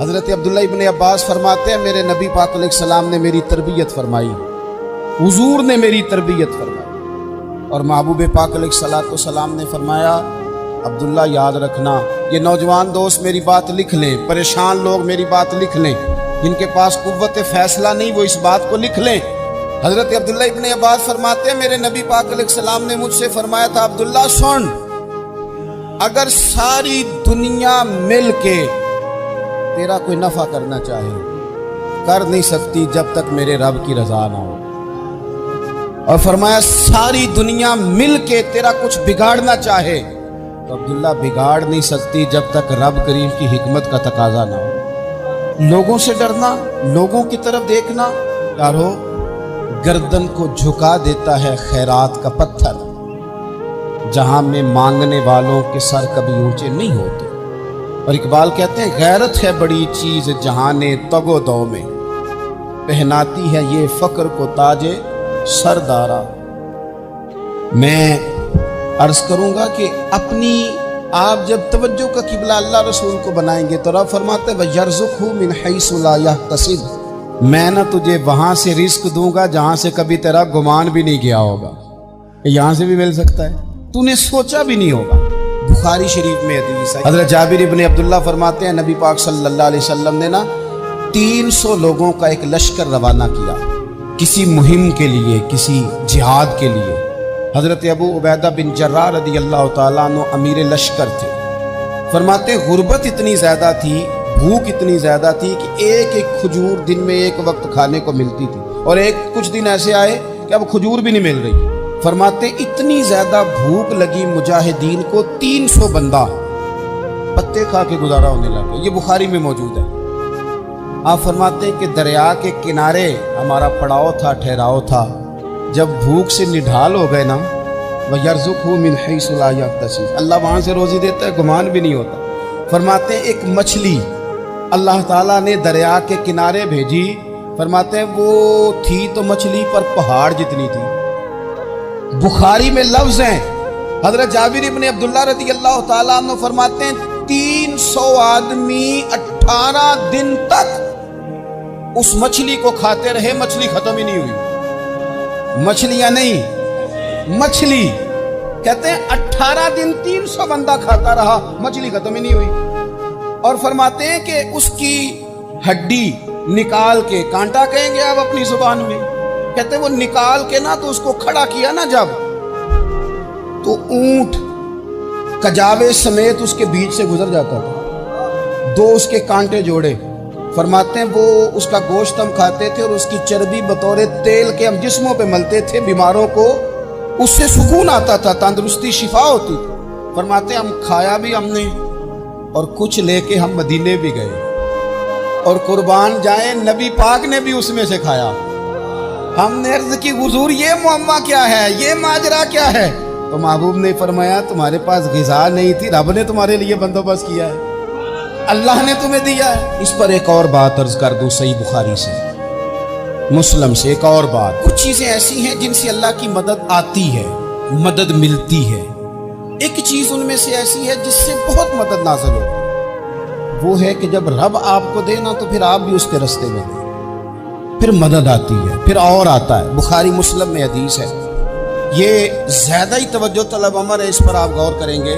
حضرت عبداللہ ابن عباس فرماتے ہیں میرے نبی پاک علیہ السلام نے میری تربیت فرمائی، حضور نے میری تربیت فرمائی، اور محبوب پاک علیہ السلام نے فرمایا عبداللہ یاد رکھنا، یہ نوجوان دوست میری بات لکھ لیں، پریشان لوگ میری بات لکھ لیں، جن کے پاس قوت فیصلہ نہیں وہ اس بات کو لکھ لیں۔ حضرت عبداللہ ابن عباس فرماتے ہیں میرے نبی پاک علیہ السلام نے مجھ سے فرمایا تھا عبداللہ سن، اگر ساری دنیا مل کے تیرا کوئی نفع کرنا چاہے کر نہیں سکتی جب تک میرے رب کی رضا نہ ہو، اور فرمایا ساری دنیا مل کے تیرا کچھ بگاڑنا چاہے تو عبداللہ بگاڑ نہیں سکتی جب تک رب کریم کی حکمت کا تقاضا نہ ہو۔ لوگوں سے ڈرنا، لوگوں کی طرف دیکھنا، یارو گردن کو جھکا دیتا ہے خیرات کا پتھر، جہاں میں مانگنے والوں کے سر کبھی اونچے نہیں ہوتے۔ اور اقبال کہتے ہیں غیرت ہے بڑی چیز جہان تگ و دو میں، پہناتی ہے یہ فقر کو تاج سردارا۔ میں عرض کروں گا کہ اپنی آپ جب توجہ کا قبلہ اللہ رسول کو بنائیں گے تو رب فرماتے ہیں وَيَرْزُقْهُ مِنْ حَيْثُ لَا يَحْتَسِبُ، میں نہ تجھے وہاں سے رزق دوں گا جہاں سے کبھی تیرا گمان بھی نہیں گیا ہوگا، یہاں سے بھی مل سکتا ہے، تو نے سوچا بھی نہیں ہوگا۔ بخاری شریف میں حدیث ہے، حضرت جابر ابن عبداللہ فرماتے ہیں نبی پاک صلی اللہ علیہ وسلم نے نا 300 لوگوں کا ایک لشکر روانہ کیا کسی مہم کے لیے، کسی جہاد کے لیے۔ حضرت ابو عبیدہ بن جراح رضی اللہ تعالیٰ عنہ امیر لشکر تھے۔ فرماتے غربت اتنی زیادہ تھی، بھوک اتنی زیادہ تھی کہ ایک ایک کھجور دن میں ایک وقت کھانے کو ملتی تھی، اور کچھ دن ایسے آئے کہ اب کھجور بھی نہیں مل رہی۔ فرماتے اتنی زیادہ بھوک لگی مجاہدین کو 300 بندہ پتے کھا کے گزارا ہونے لگا، یہ بخاری میں موجود ہے۔ آپ فرماتے ہیں کہ دریا کے کنارے ہمارا پڑاؤ تھا، ٹھہراؤ تھا، جب بھوک سے نڈھال ہو گئے نا وَيَرْزُقْهُ مِنْ حَيْثُ لَا يَحْتَسِبُ، اللہ وہاں سے روزی دیتا ہے گمان بھی نہیں ہوتا۔ فرماتے ہیں ایک مچھلی اللہ تعالیٰ نے دریا کے کنارے بھیجی، فرماتے ہیں وہ تھی تو مچھلی پر پہاڑ جتنی تھی۔ بخاری میں لفظ ہیں، حضرت جابر ابن عبداللہ رضی اللہ تعالیٰ عنہ فرماتے ہیں 300 آدمی 18 دن تک اس مچھلی کو کھاتے رہے، مچھلی ختم ہی نہیں ہوئی۔ مچھلیاں نہیں، مچھلی کہتے ہیں 18 دن 300 بندہ کھاتا رہا، مچھلی ختم ہی نہیں ہوئی۔ اور فرماتے ہیں کہ اس کی ہڈی نکال کے، کانٹا کہیں گے آپ اپنی زبان میں، کہتے ہیں وہ نکال کے نا تو اس کو کھڑا کیا نا جب، تو اونٹ کجاوے سمیت اس کے بیچ سے گزر جاتا تھا، 2 اس کے کانٹے جوڑے۔ فرماتے ہیں وہ اس کا گوشت ہم کھاتے تھے اور اس کی چربی بطور تیل کے ہم جسموں پہ ملتے تھے، بیماروں کو اس سے سکون آتا تھا، تندرستی شفا ہوتی تھی۔ فرماتے ہیں ہم کھایا بھی ہم نے، اور کچھ لے کے ہم مدینے بھی گئے، اور قربان جائیں نبی پاک نے بھی اس میں سے کھایا۔ ہم نے عرض کی حضور یہ معمہ کیا ہے، یہ ماجرا کیا ہے؟ تو محبوب نے فرمایا تمہارے پاس غذا نہیں تھی، رب نے تمہارے لیے بندوبست کیا ہے، اللہ نے تمہیں دیا ہے۔ اس پر ایک اور بات عرض کر دوں، صحیح بخاری سے، مسلم سے ایک اور بات، کچھ چیزیں ایسی ہیں جن سے اللہ کی مدد آتی ہے، مدد ملتی ہے۔ ایک چیز ان میں سے ایسی ہے جس سے بہت مدد نازل ہو، وہ ہے کہ جب رب آپ کو دے نا تو پھر آپ بھی اس کے رستے میں دیں، پھر مدد آتی ہے، پھر اور آتا ہے۔ بخاری مسلم میں حدیث ہے، یہ زیادہ ہی توجہ طلب امر ہے، اس پر آپ غور کریں گے۔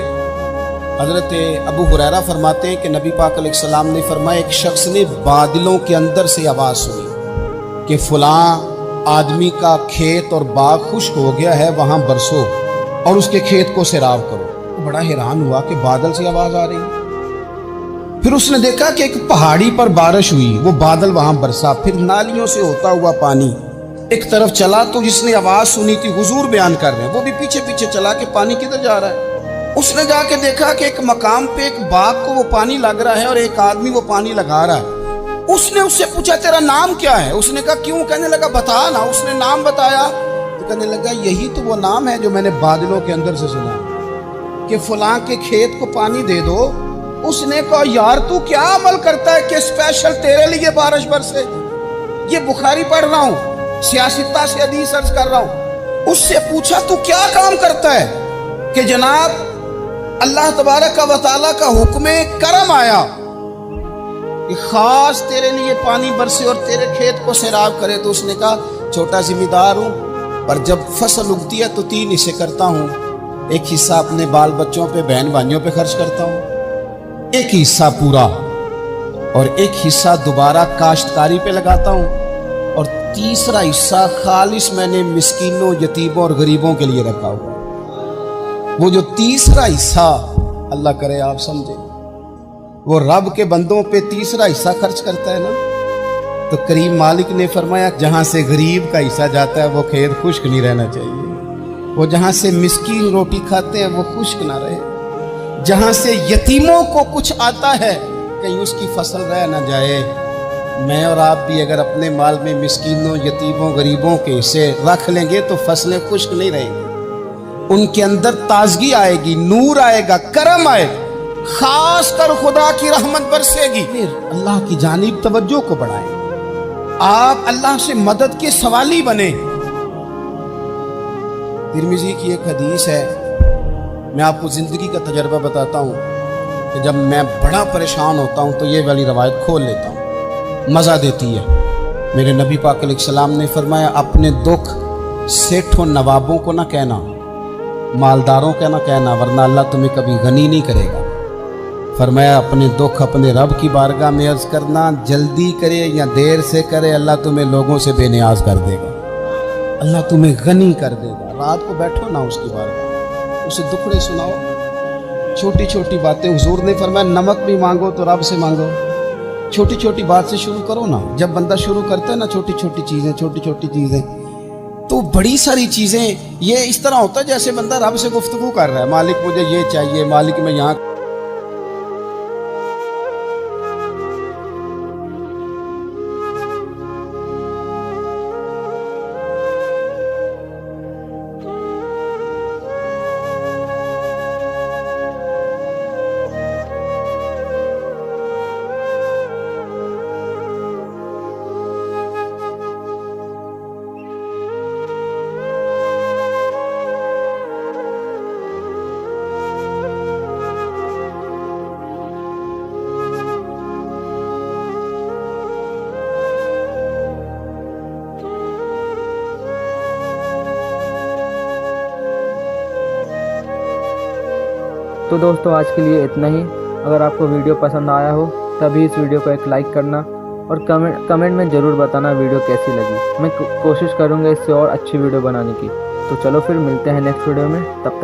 حضرت ابو ہریرہ فرماتے ہیں کہ نبی پاک علیہ السلام نے فرمایا ایک شخص نے بادلوں کے اندر سے آواز سنی کہ فلاں آدمی کا کھیت اور باغ خشک ہو گیا ہے، وہاں برسو اور اس کے کھیت کو سیراب کرو۔ وہ بڑا حیران ہوا کہ بادل سے آواز آ رہی ہے۔ پھر اس نے دیکھا کہ ایک پہاڑی پر بارش ہوئی، وہ بادل وہاں برسا، پھر نالیوں سے ہوتا ہوا پانی ایک طرف چلا، تو جس نے آواز سنی تھی حضور بیان کر رہے ہیں، وہ بھی پیچھے پیچھے چلا کہ پانی کدھر جا رہا ہے۔ اس نے جا کے دیکھا کہ ایک مقام پہ ایک باغ کو وہ پانی لگ رہا ہے اور ایک آدمی وہ پانی لگا رہا ہے۔ اس نے اس سے پوچھا تیرا نام کیا ہے؟ اس نے کہا کیوں؟ کہنے لگا بتا نا۔ اس نے نام بتایا تو کہنے لگا یہی تو وہ نام ہے جو میں نے بادلوں کے اندر سے سنا کہ فلاں کے کھیت کو پانی دے دو۔ اس نے کہا یار تو کیا عمل کرتا ہے کہ اسپیشل تیرے لیے بارش برسے؟ یہ بخاری پڑھ رہا ہوں، سیاستہ سے حدیث عرض کر رہا ہوں۔ اس سے پوچھا تو کیا کام کرتا ہے کہ جناب اللہ تبارک و تعالیٰ کا حکم کرم آیا کہ خاص تیرے لیے پانی برسے اور تیرے کھیت کو سیراب کرے. تو اس نے کہا چھوٹا ذمہ دار ہوں، پر جب فصل اگتی ہے تو 3 حصے کرتا ہوں. ایک حصہ اپنے بال بچوں پہ، بہن بھائیوں پہ خرچ کرتا ہوں، ایک حصہ پورا، اور ایک حصہ دوبارہ کاشتکاری پہ لگاتا ہوں، اور تیسرا حصہ خالص میں نے مسکینوں، یتیموں اور غریبوں کے لیے رکھا ہوا. وہ جو تیسرا حصہ، اللہ کرے آپ سمجھے، وہ رب کے بندوں پہ تیسرا حصہ خرچ کرتا ہے نا، تو کریم مالک نے فرمایا جہاں سے غریب کا حصہ جاتا ہے وہ کھیت خشک نہیں رہنا چاہیے. وہ جہاں سے مسکین روٹی کھاتے ہیں وہ خشک نہ رہے. جہاں سے یتیموں کو کچھ آتا ہے کہیں اس کی فصل رہ نہ جائے. میں اور آپ بھی اگر اپنے مال میں مسکینوں، یتیموں، غریبوں کے حصے رکھ لیں گے تو فصلیں خشک نہیں رہیں گی. ان کے اندر تازگی آئے گی، نور آئے گا، کرم آئے گا، خاص کر خدا کی رحمت برسے گی. پھر اللہ کی جانب توجہ کو بڑھائیں، آپ اللہ سے مدد کے سوالی بنیں. ترمذی کی ایک حدیث ہے، میں آپ کو زندگی کا تجربہ بتاتا ہوں کہ جب میں بڑا پریشان ہوتا ہوں تو یہ والی روایت کھول لیتا ہوں، مزہ دیتی ہے. میرے نبی پاک علیہ السلام نے فرمایا اپنے دکھ سیٹھوں نوابوں کو نہ کہنا، مالداروں کا نہ کہنا، ورنہ اللہ تمہیں کبھی غنی نہیں کرے گا. فرمایا اپنے دکھ اپنے رب کی بارگاہ میں عرض کرنا، جلدی کرے یا دیر سے کرے اللہ تمہیں لوگوں سے بے نیاز کر دے گا، اللہ تمہیں غنی کر دے گا. رات کو بیٹھو نا اس کی بارگاہ، اسے دکھڑے سناؤ، چھوٹی چھوٹی باتیں. حضور نے فرمایا نمک بھی مانگو تو رب سے مانگو. چھوٹی چھوٹی بات سے شروع کرو نا. جب بندہ شروع کرتا ہے نا چھوٹی چھوٹی چیزیں تو بڑی ساری چیزیں یہ اس طرح ہوتا ہے جیسے بندہ رب سے گفتگو کر رہا ہے. مالک مجھے یہ چاہیے، مالک میں یہاں. تو دوستو آج کے لیے اتنا ہی. اگر آپ کو ویڈیو پسند آیا ہو تبھی اس ویڈیو کو ایک لائک کرنا اور کمنٹ میں ضرور بتانا ویڈیو کیسی لگی. میں کوشش کروں گا اس سے اور اچھی ویڈیو بنانے کی. تو چلو پھر ملتے ہیں نیکسٹ ویڈیو میں، تب تک